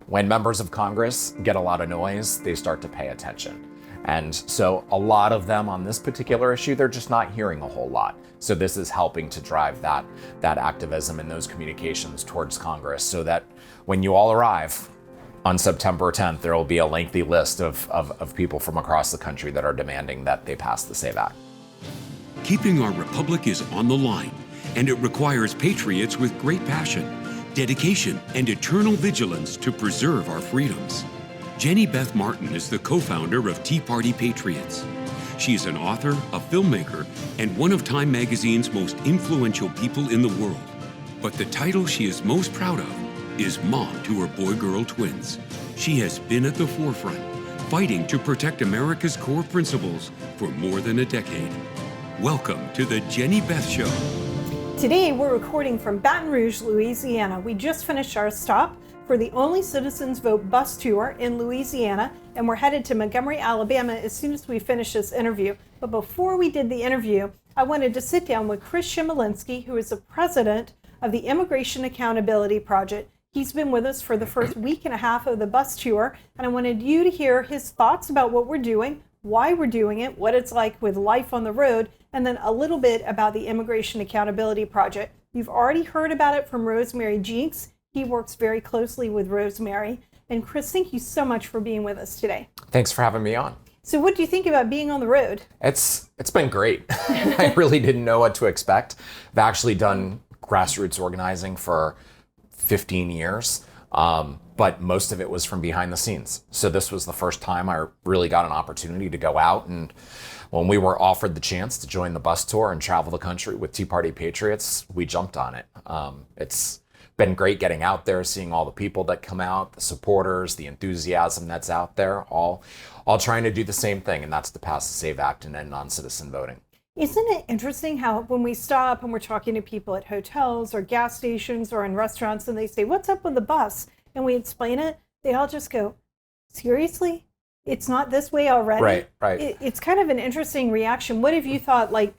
when members of Congress get a lot of noise, they start to pay attention. And so a lot of them on this particular issue, they're just not hearing a whole lot. So this is helping to drive that activism and those communications towards Congress, so that when you all arrive on September 10th, there will be a lengthy list of people from across the country that are demanding that they pass the SAVE Act. Keeping our republic is on the line, and it requires patriots with great passion, dedication, and eternal vigilance to preserve our freedoms. Jenny Beth Martin is the co-founder of Tea Party Patriots. She is an author, a filmmaker, and one of Time magazine's most influential people in the world. But the title she is most proud of is mom to her boy-girl twins. She has been at the forefront, fighting to protect America's core principles for more than a decade. Welcome to the Jenny Beth Show. Today, we're recording from Baton Rouge, Louisiana. We just finished our stop for the only Citizens Vote bus tour in Louisiana, and we're headed to Montgomery, Alabama as soon as we finish this interview. But before we did the interview, I wanted to sit down with Chris Chmielenski, who is the president of the Immigration Accountability Project. He's been with us for the first week and a half of the bus tour, and I wanted you to hear his thoughts about what we're doing, why we're doing it, what it's like with life on the road, and then a little bit about the Immigration Accountability Project. You've already heard about it from Rosemary Jinks. He works very closely with Rosemary. And Chris, thank you so much for being with us today. Thanks for having me on. So what do you think about being on the road? It's been great. I really didn't know what to expect. I've actually done grassroots organizing for 15 years, but most of it was from behind the scenes. So this was the first time I really got an opportunity to go out, and when we were offered the chance to join the bus tour and travel the country with Tea Party Patriots, we jumped on it. It's been great getting out there, seeing all the people that come out, the supporters, the enthusiasm that's out there, all trying to do the same thing, and that's to pass the SAVE Act and end non-citizen voting. Isn't it interesting how when we stop and we're talking to people at hotels or gas stations or in restaurants and they say, "What's up with the bus?" and we explain it, they all just go, "Seriously? It's not this way already?" Right. It's kind of an interesting reaction. What have you thought, like,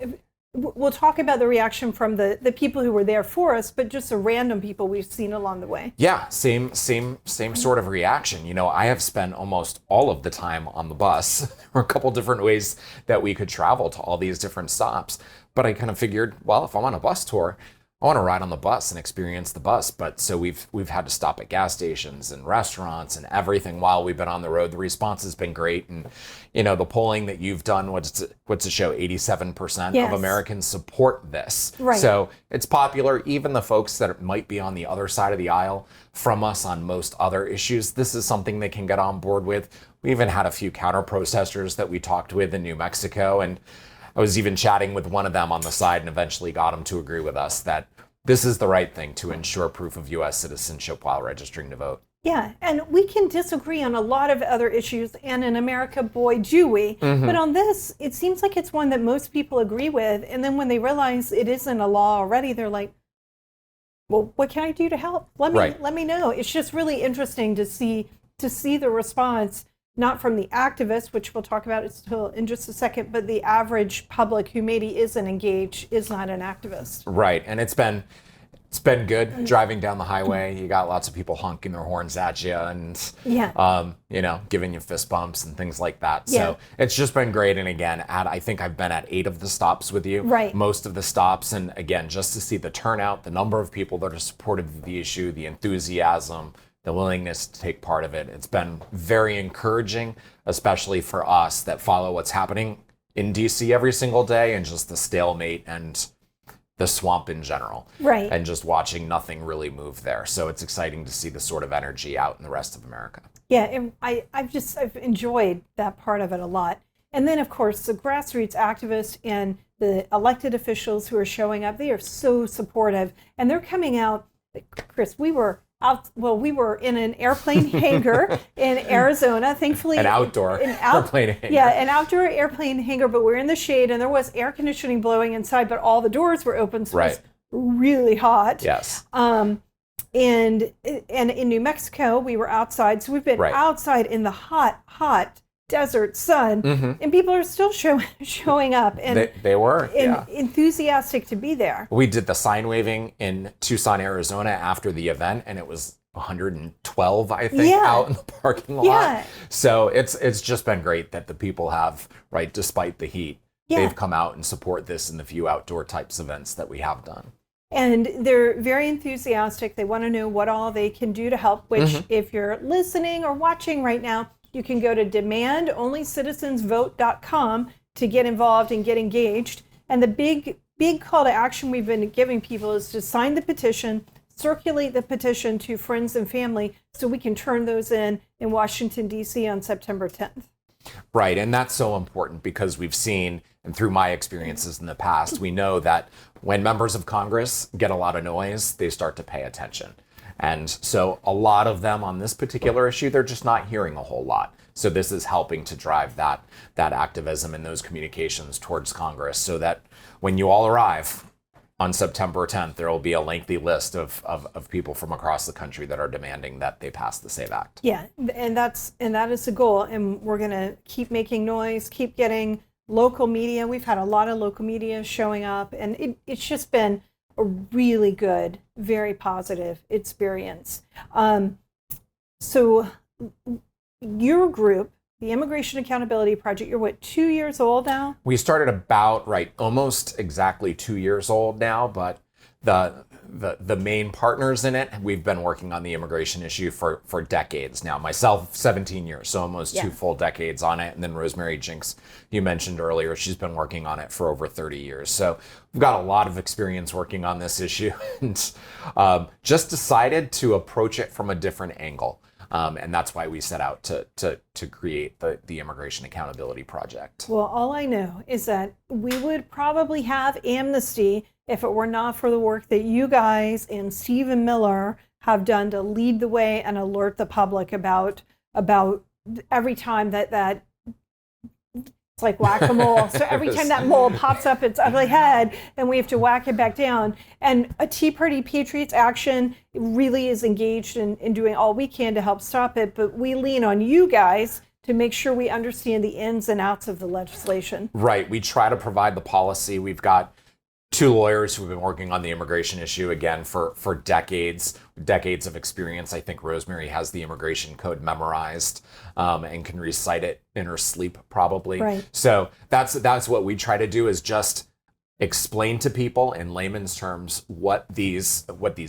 we'll talk about the reaction from the people who were there for us, but just the random people we've seen along the way. Yeah, same sort of reaction. You know, I have spent almost all of the time on the bus. There were a couple different ways that we could travel to all these different stops, but I kind of figured, well, if I'm on a bus tour, I want to ride on the bus and experience the bus. But so we've had to stop at gas stations and restaurants and everything while we've been on the road. The response has been great. And, you know, the polling that you've done, what's it show? 87% Yes. of Americans support this. Right. So it's popular. Even the folks that might be on the other side of the aisle from us on most other issues, this is something they can get on board with. We even had a few counterprotesters that we talked with in New Mexico, and I was even chatting with one of them on the side and eventually got him to agree with us that this is the right thing to ensure proof of U.S. citizenship while registering to vote. Yeah, and we can disagree on a lot of other issues, and in America, boy, do we. Mm-hmm. But on this, it seems like it's one that most people agree with, and then when they realize it isn't a law already, they're like, well, what can I do to help? Let me know. It's just really interesting to see the response, not from the activists, which we'll talk about in just a second, but the average public who maybe isn't engaged, is not an activist. Right, and it's been good driving down the highway. You got lots of people honking their horns at you and, you know, giving you fist bumps and things like that. Yeah. So it's just been great. And again, I think I've been at 8 of the stops with you. Right. Most of the stops. And again, just to see the turnout, the number of people that are supportive of the issue, the enthusiasm, the willingness to take part of it. It's been very encouraging, especially for us that follow what's happening in DC every single day and just the stalemate and the swamp in general. Right. And just watching nothing really move there. So it's exciting to see the sort of energy out in the rest of America. Yeah, and I've enjoyed that part of it a lot. And then, of course, the grassroots activists and the elected officials who are showing up, they are so supportive. And they're coming out. Chris, we were in an airplane hangar in Arizona, thankfully. An outdoor airplane hangar. Yeah, an outdoor airplane hangar, but we're in the shade and there was air conditioning blowing inside, but all the doors were open, so it was really hot. Yes. And in New Mexico, we were outside. So we've been outside in the hot desert sun, and people are still showing up, and they were enthusiastic to be there. We did the sign waving in Tucson, Arizona after the event, and it was 112, I think, Yeah. out in the parking lot. Yeah. So it's just been great that the people have, right, despite the heat, Yeah. they've come out and support this in the few outdoor types events that we have done. And they're very enthusiastic. They want to know what all they can do to help, which if you're listening or watching right now, you can go to demandonlycitizensvote.com to get involved and get engaged. And the big call to action we've been giving people is to sign the petition, circulate the petition to friends and family so we can turn those in Washington, D.C. on September 10th. Right, and that's so important because we've seen, and through my experiences in the past, we know that when members of Congress get a lot of noise, they start to pay attention. And so a lot of them on this particular issue, they're just not hearing a whole lot. So this is helping to drive that activism and those communications towards Congress so that when you all arrive on September 10th, there will be a lengthy list of people from across the country that are demanding that they pass the SAVE Act. Yeah, and that is the goal. And we're going to keep making noise, keep getting local media. We've had a lot of local media showing up, and it's just been a really good, very positive experience. So your group, the Immigration Accountability Project, you're what, 2 years old now? We started about, almost exactly 2 years old now, but the main partners in it, we've been working on the immigration issue for decades now. Myself, 17 years, so almost 2 full decades on it. And then Rosemary Jinks, you mentioned earlier, she's been working on it for over 30 years. So we've got a lot of experience working on this issue and just decided to approach it from a different angle. And that's why we set out to create the Immigration Accountability Project. Well, all I know is that we would probably have Amnesty if it were not for the work that you guys and Stephen Miller have done to lead the way and alert the public about every time that it's like whack-a-mole. So every time that mole pops up its ugly head and we have to whack it back down. And a Tea Party Patriots Action really is engaged in doing all we can to help stop it. But we lean on you guys to make sure we understand the ins and outs of the legislation. Right. We try to provide the policy. We've got 2 lawyers who've been working on the immigration issue, again, for decades of experience. I think Rosemary has the immigration code memorized and can recite it in her sleep, probably. Right. So that's what we try to do, is just explain to people in layman's terms what these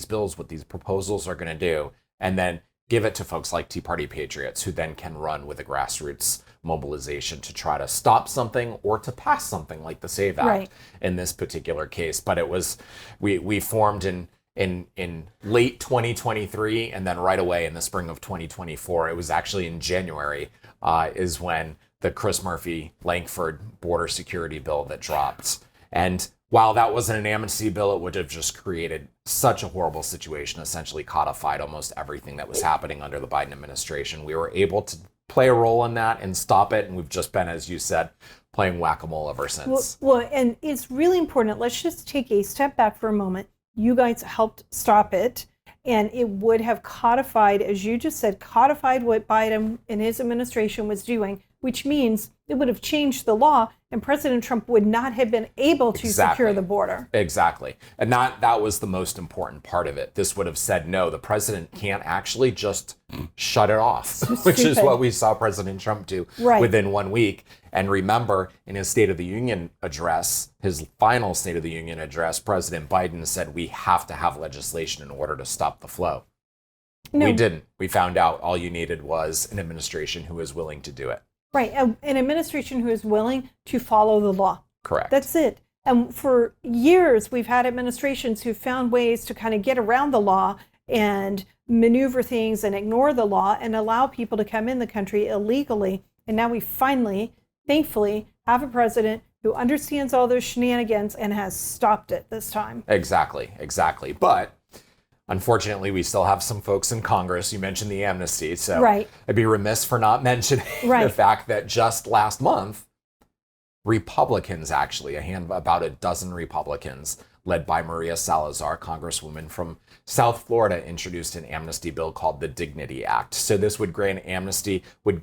bills, what these proposals are going to do, and then give it to folks like Tea Party Patriots, who then can run with a grassroots mobilization to try to stop something or to pass something like the SAVE Act in this particular case. But it was, we formed in late 2023, and then right away in the spring of 2024, it was actually in January, is when the Chris Murphy-Lankford border security bill that dropped. And while that wasn't an amnesty bill, it would have just created such a horrible situation, essentially codified almost everything that was happening under the Biden administration. We were able to play a role in that and stop it, and we've just been, as you said, playing whack-a-mole ever since. Well, and it's really important. Let's just take a step back for a moment. You guys helped stop it, and it would have codified, as you just said, codified what Biden and his administration was doing, which means it would have changed the law, and President Trump would not have been able to secure the border. Exactly. And that was the most important part of it. This would have said, no, the president can't actually just shut it off, which is what we saw President Trump do within 1 week. And remember, in his State of the Union address, his final State of the Union address, President Biden said, we have to have legislation in order to stop the flow. No. We didn't. We found out all you needed was an administration who was willing to do it. Right. An administration who is willing to follow the law. Correct. That's it. And for years, we've had administrations who found ways to kind of get around the law and maneuver things and ignore the law and allow people to come in the country illegally. And now we finally, thankfully, have a president who understands all those shenanigans and has stopped it this time. Exactly. But unfortunately, we still have some folks in Congress. You mentioned the amnesty, so I'd be remiss for not mentioning the fact that just last month, Republicans, actually, about a dozen Republicans, led by Maria Salazar, Congresswoman from South Florida, introduced an amnesty bill called the Dignity Act. So this would grant amnesty with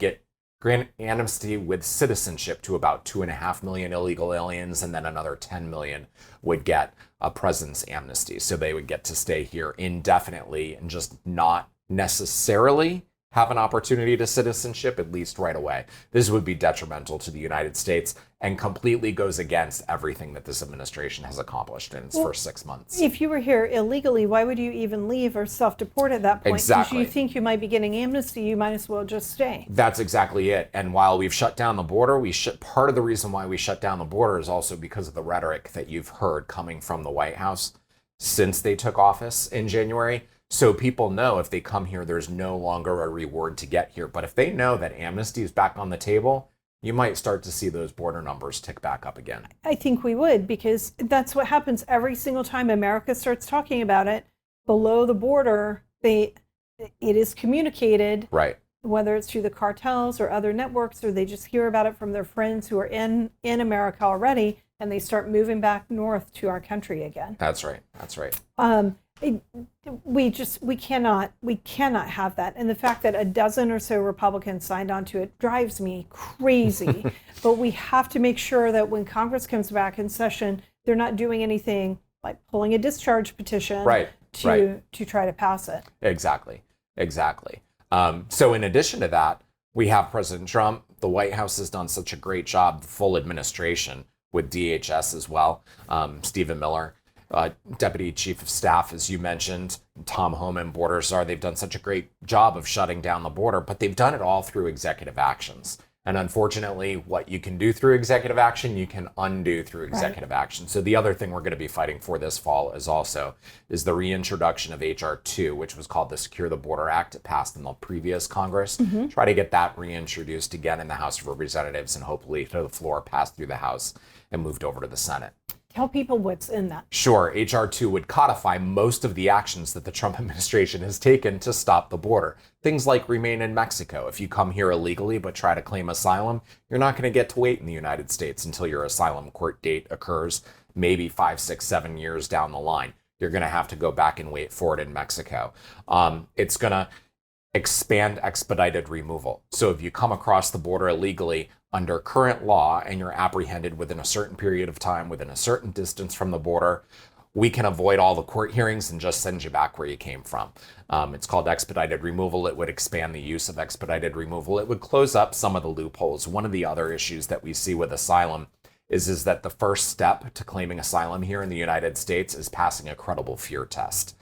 citizenship to about 2.5 million illegal aliens, and then another 10 million would get a presence amnesty. So they would get to stay here indefinitely and just not necessarily have an opportunity to citizenship, at least right away. This would be detrimental to the United States and completely goes against everything that this administration has accomplished in its first 6 months. If you were here illegally, why would you even leave or self-deport at that point? Exactly. Because you think you might be getting amnesty, you might as well just stay. That's exactly it. And while we've shut down the border, part of the reason why we shut down the border is also because of the rhetoric that you've heard coming from the White House since they took office in January. So people know if they come here, there's no longer a reward to get here. But if they know that amnesty is back on the table, you might start to see those border numbers tick back up again. I think we would, because that's what happens every single time America starts talking about it. Below the border, it is communicated, right? Whether it's through the cartels or other networks, or they just hear about it from their friends who are in America already, and they start moving back north to our country again. That's right. That's right. We cannot have that. And the fact that a dozen or so Republicans signed on to it drives me crazy. But we have to make sure that when Congress comes back in session, they're not doing anything like pulling a discharge petition to try to pass it. Exactly. So in addition to that, we have President Trump. The White House has done such a great job, the full administration with DHS as well. Stephen Miller, Deputy Chief of Staff, as you mentioned, Tom Homan, Border Czar, they've done such a great job of shutting down the border, but they've done it all through executive actions. And unfortunately, what you can do through executive action, you can undo through executive action. So the other thing we're going to be fighting for this fall is the reintroduction of H.R. 2, which was called the Secure the Border Act. It passed in the previous Congress. Try to get that reintroduced again in the House of Representatives and hopefully to the floor, passed through the House and moved over to the Senate. Tell people what's in that. Sure. H.R. 2 would codify most of the actions that the Trump administration has taken to stop the border. Things like remain in Mexico. If you come here illegally but try to claim asylum, you're not going to get to wait in the United States until your asylum court date occurs, maybe 5, 6, 7 years down the line. You're going to have to go back and wait for it in Mexico. It's going to expand expedited removal. So if you come across the border illegally under current law and you're apprehended within a certain period of time, within a certain distance from the border, we can avoid all the court hearings and just send you back where you came from. It's called expedited removal. It would expand the use of expedited removal. It would close up some of the loopholes. One of the other issues that we see with asylum is that the first step to claiming asylum here in the United States is passing a credible fear test.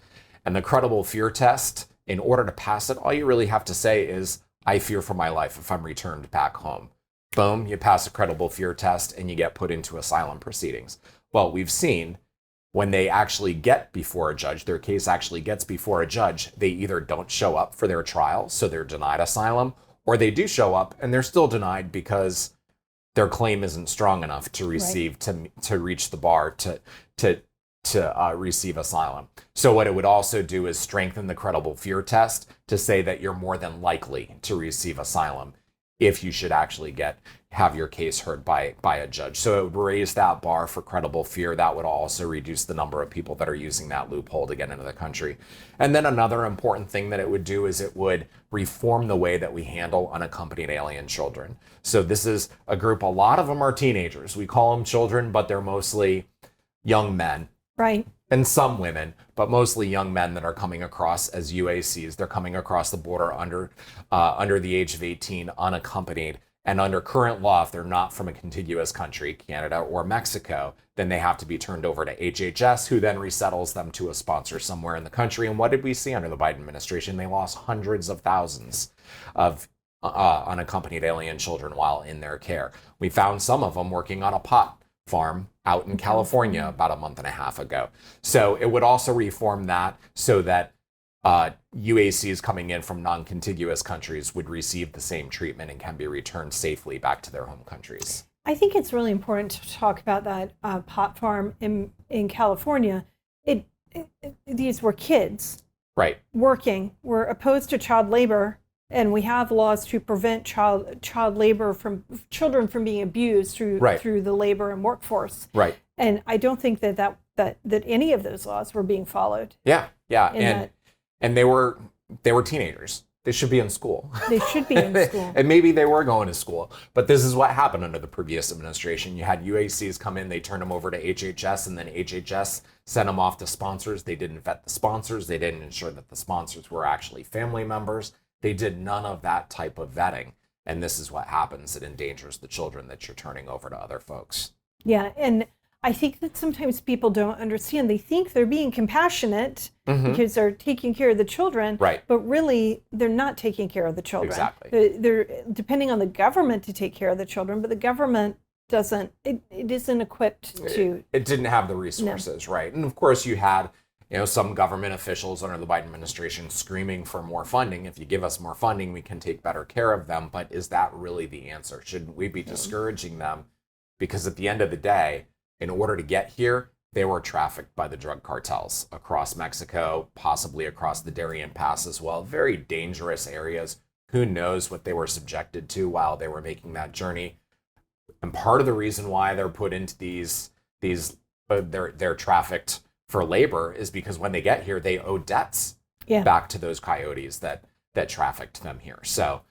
And the credible fear test, in order to pass it, all you really have to say is, I fear for my life if I'm returned back home. Boom, you pass a credible fear test and you get put into asylum proceedings. Well, we've seen when they actually get before a judge, their case actually gets before a judge, they either don't show up for their trial, so they're denied asylum, or they do show up and they're still denied because their claim isn't strong enough to receive, to reach the bar to receive asylum. So what it would also do is strengthen the credible fear test to say that you're more than likely to receive asylum if you should actually have your case heard by a judge. So it would raise that bar for credible fear. That would also reduce the number of people that are using that loophole to get into the country. And then another important thing that it would do is it would reform the way that we handle unaccompanied alien children. So this is a group, a lot of them are teenagers. We call them children, but they're mostly young men. Right. And some women, but mostly young men that are coming across as UACs. They're coming across the border under the age of 18, unaccompanied. And under current law, if they're not from a contiguous country, Canada or Mexico, then they have to be turned over to HHS, who then resettles them to a sponsor somewhere in the country. And what did we see under the Biden administration? They lost hundreds of thousands of unaccompanied alien children while in their care. We found some of them working on a pot farm out in California about a month and a half ago. So it would also reform that so that UACs coming in from non-contiguous countries would receive the same treatment and can be returned safely back to their home countries. I think it's really important to talk about that pot farm in California. These were kids working. We're opposed to child labor, and we have laws to prevent child labor from children from being abused through the labor and workforce. Right. And I don't think that any of those laws were being followed. Yeah. And they were teenagers. They should be in school. They should be in school. And maybe they were going to school. But this is what happened under the previous administration. You had UACs come in, they turned them over to HHS, and then HHS sent them off to sponsors. They didn't vet the sponsors. They didn't ensure that the sponsors were actually family members. They did none of that type of vetting. And this is what happens. It endangers the children that you're turning over to other folks. Yeah, and I think that sometimes people don't understand. They think they're being compassionate because they're taking care of the children, right? But really, they're not taking care of the children. Exactly. They're depending on the government to take care of the children, but the government doesn't. It isn't equipped to. It didn't have the resources, right? And of course, you had some government officials under the Biden administration screaming for more funding. If you give us more funding, we can take better care of them. But is that really the answer? Shouldn't we be discouraging them? Because at the end of the day, in order to get here, they were trafficked by the drug cartels across Mexico, possibly across the Darien Pass as well. Very dangerous areas. Who knows what they were subjected to while they were making that journey? And part of the reason why they're put into they're trafficked for labor is because when they get here, they owe debts back to those coyotes that trafficked them here. So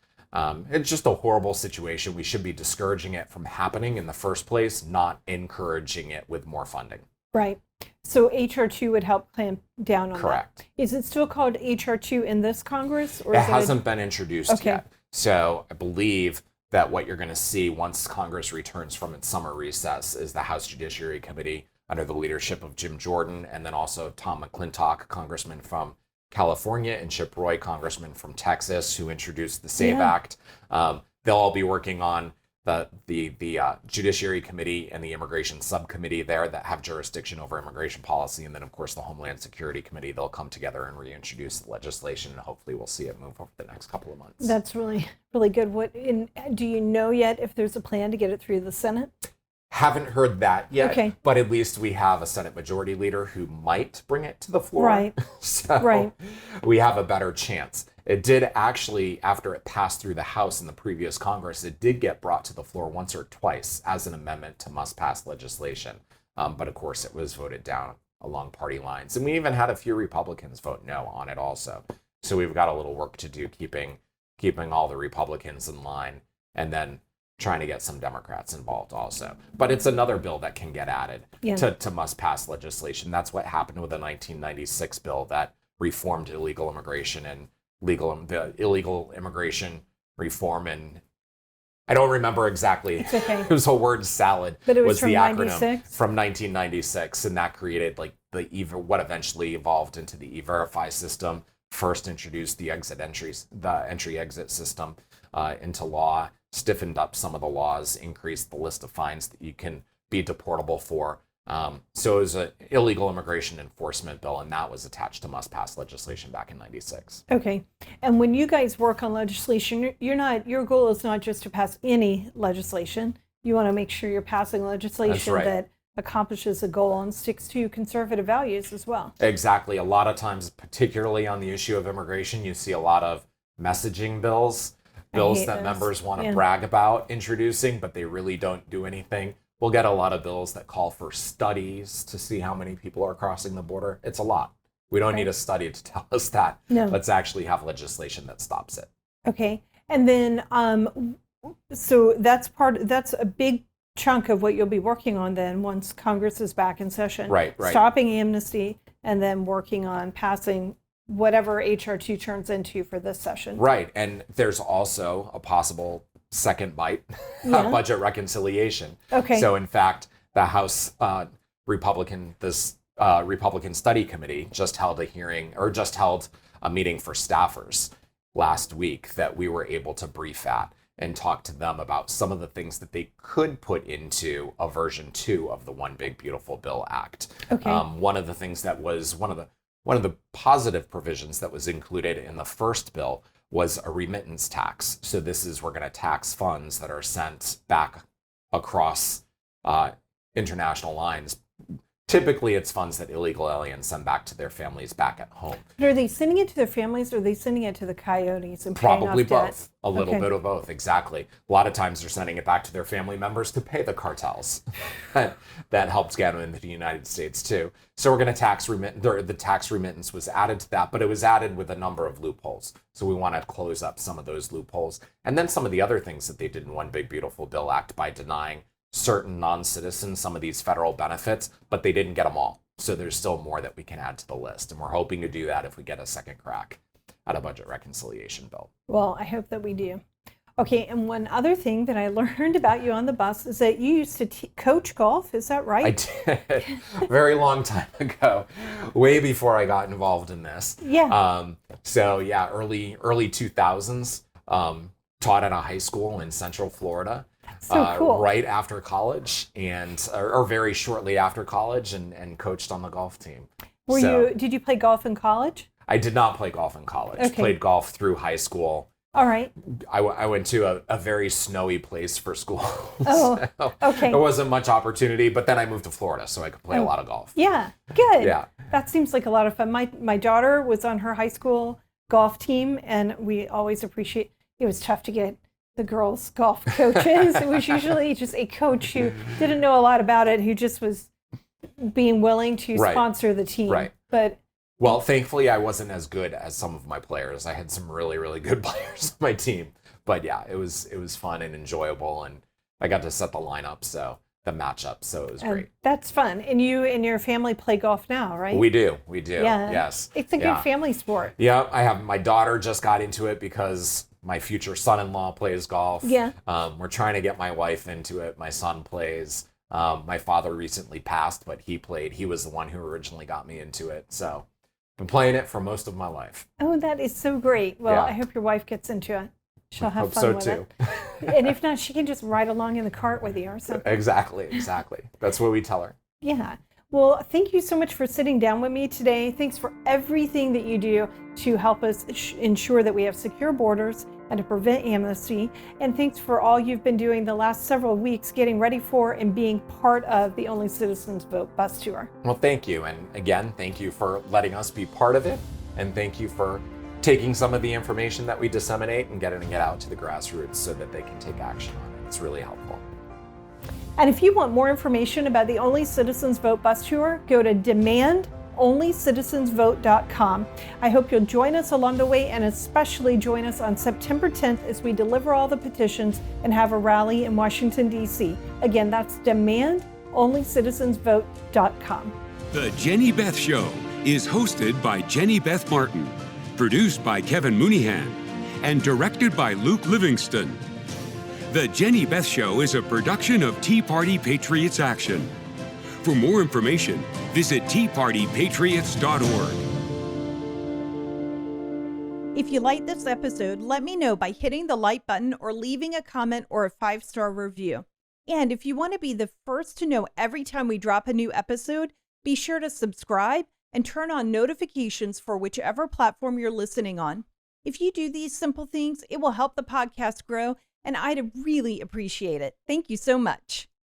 it's just a horrible situation. We should be discouraging it from happening in the first place, not encouraging it with more funding. Right. So HR 2 would help clamp down on Correct. that. Is it still called HR 2 in this Congress? Or it hasn't been introduced Okay. yet. So I believe that what you're going to see once Congress returns from its summer recess is the House Judiciary Committee under the leadership of Jim Jordan, and then also Tom McClintock, congressman from California, and Chip Roy, congressman from Texas, who introduced the SAVE Act. They'll all be working on the Judiciary Committee and the Immigration Subcommittee there that have jurisdiction over immigration policy. And then, of course, the Homeland Security Committee, they'll come together and reintroduce the legislation. And hopefully we'll see it move over the next couple of months. That's really, really good. Do you know yet if there's a plan to get it through the Senate? Haven't heard that yet, Okay. but at least we have a Senate Majority Leader who might bring it to the floor. Right. So we have a better chance. It did actually, after it passed through the House in the previous Congress, it did get brought to the floor once or twice as an amendment to must-pass legislation. But of course, it was voted down along party lines. And we even had a few Republicans vote no on it also. So we've got a little work to do keeping all the Republicans in line, and then trying to get some Democrats involved also. But it's another bill that can get added to must-pass legislation. That's what happened with the 1996 bill that reformed illegal immigration and the illegal immigration reform. And I don't remember exactly. It's okay. It was a word salad. But it was the from acronym 96? from 1996, and that created like what eventually evolved into the E-Verify system. First introduced the entry-exit system into law, stiffened up some of the laws, increased the list of fines that you can be deportable for. So it was an illegal immigration enforcement bill, and that was attached to must-pass legislation back in 96. Okay. And when you guys work on legislation, your goal is not just to pass any legislation. You want to make sure you're passing legislation that accomplishes a goal and sticks to conservative values as well. Exactly. A lot of times, particularly on the issue of immigration, you see a lot of messaging bills that members want to brag about introducing, but they really don't do anything. We'll get a lot of bills that call for studies to see how many people are crossing the border. It's a lot. We don't need a study to tell us that. No. Let's actually have legislation that stops it. Okay. And then, so that's a big chunk of what you'll be working on then once Congress is back in session. Right. Stopping amnesty and then working on passing whatever HR 2 turns into for this session. Right. And there's also a possible second bite, budget reconciliation. Okay. So in fact, the House Republican Study Committee just held a meeting for staffers last week that we were able to brief at and talk to them about some of the things that they could put into a version 2 of the One Big Beautiful Bill Act. Okay. One of the things that was one of the positive provisions that was included in the first bill was a remittance tax. So we're going to tax funds that are sent back across international lines Typically, it's funds that illegal aliens send back to their families back at home. But are they sending it to their families, or are they sending it to the coyotes and paying Probably off debt? both. A little bit of both, exactly. A lot of times they're sending it back to their family members to pay the cartels. That helps get them into the United States too. So we're going to the tax remittance was added to that, but it was added with a number of loopholes. So we want to close up some of those loopholes. And then some of the other things that they did in One Big Beautiful Bill Act by denying certain non-citizens some of these federal benefits, but they didn't get them all. So there's still more that we can add to the list. And we're hoping to do that if we get a second crack at a budget reconciliation bill. Well, I hope that we do. Okay, and one other thing that I learned about you on the bus is that you used to coach golf. Is that right? I did. Very long time ago, way before I got involved in this. Yeah. So yeah, early 2000s, taught at a high school in Central Florida. So cool. Right after college or very shortly after college and coached on the golf team. Did you play golf in college? I did not play golf in college. Okay. Played golf through high school. All right. I went to a very snowy place for school. Oh, so okay. There wasn't much opportunity, but then I moved to Florida so I could play a lot of golf. Yeah, good. Yeah. That seems like a lot of fun. My daughter was on her high school golf team, and we always appreciate, it was tough to get the girls' golf coaches. It was usually just a coach who didn't know a lot about it, who just was being willing to sponsor the team. Right. But well, thankfully, I wasn't as good as some of my players. I had some really, really good players on my team. But yeah, it was fun and enjoyable, and I got to set the lineup, so the matchup, so it was great. That's fun. And you and your family play golf now, right? We do. Yeah. Yes. It's a good family sport. Yeah, I have my daughter just got into it because my future son-in-law plays golf. Yeah. We're trying to get my wife into it. My son plays. My father recently passed, but he played. He was the one who originally got me into it. So been playing it for most of my life. Oh, that is so great. Well, Yeah. I hope your wife gets into it. She'll have Hope fun so with too. it. And if not, she can just ride along in the cart with you or something. Exactly. That's what we tell her. Yeah. Well, thank you so much for sitting down with me today. Thanks for everything that you do to help us ensure that we have secure borders and to prevent amnesty. And thanks for all you've been doing the last several weeks getting ready for and being part of the Only Citizens Vote bus tour. Well, thank you. And again, thank you for letting us be part of it. And thank you for taking some of the information that we disseminate and getting it out to the grassroots so that they can take action on it. It's really helpful. And if you want more information about the Only Citizens Vote bus tour, go to demandonlycitizensvote.com. I hope you'll join us along the way, and especially join us on September 10th as we deliver all the petitions and have a rally in Washington, D.C. Again, that's demandonlycitizensvote.com. The Jenny Beth Show is hosted by Jenny Beth Martin, produced by Kevin Mooneyhan, and directed by Luke Livingston. The Jenny Beth Show is a production of Tea Party Patriots Action. For more information, visit teapartypatriots.org. If you like this episode, let me know by hitting the like button or leaving a comment or a 5-star review. And if you want to be the first to know every time we drop a new episode, be sure to subscribe and turn on notifications for whichever platform you're listening on. If you do these simple things, it will help the podcast grow, and I'd really appreciate it. Thank you so much.